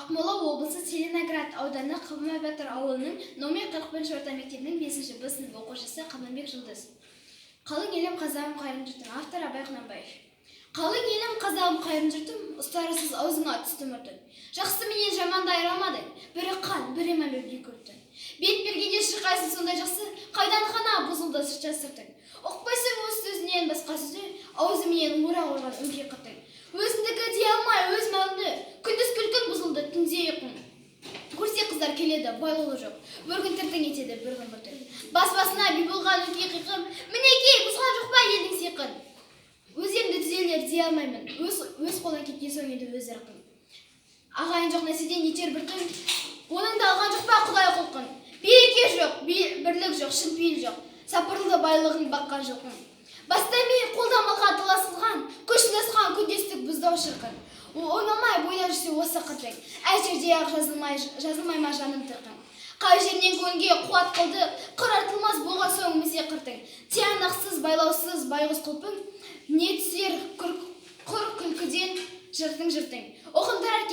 Ақмола облысы Целиноград ауданы Қабанбай Батыр ауылының номер 41 орта мектебінің 5 Б сынып оқушысы Қабанбек Жұлдыз. Қалың елім қазағым қайран жұртым. Автор Абай Құнанбаев. Қалың елім қазағым қайран жұртым, ұстарысыз аузыңа түсті мұртың. Жақсы менен жаманды айырамадың, бірі қан, бірі мәлөлге көрттің. Бет бергенде шырқайсың сондай жақсы, қайдан ғана бұзылды сыртша сыртың. Оқпайсың өз сөзінен басқа сөзді, аузы менен мұра қойған өңкей қыртың. Өзіндікі дей алмай өз малынды, күндіз күлкін бұзылды, түнде ұйқың. Көрсе қыздар келеді, байлығы жоқ, бір күн тіртің етеді, бір күн біртін. Бас-басына би болған өңкей қиқым, мінекей бұзған жоқ па елдің сиқын. Өземді түзелер дей алмаймын, өз қолдан кеткен соң еді өз ырқын. Ағайын жоқ нәседен етер бір күн, оның да алған жоқ па құдай құлқын. Береке жоқ, бірлік жоқ, шын пейіл жоқ, сапырлы байлығын баққан жоқын. Бастамай қолдамалға таласылған, көшінасқан күндестік бұздау шырқын. Ойнамай бойда жүрсе осы қыртың, әр жерде ақ жазылмай ма жаным тырқың. Қай жерінен көнге қуат қылды, қыр артылмас болған соң місе қыртың. Тиянақсыз, байлаусыз байғыз құлпың, не түсер құр күлкіден жыртың. Оқындырар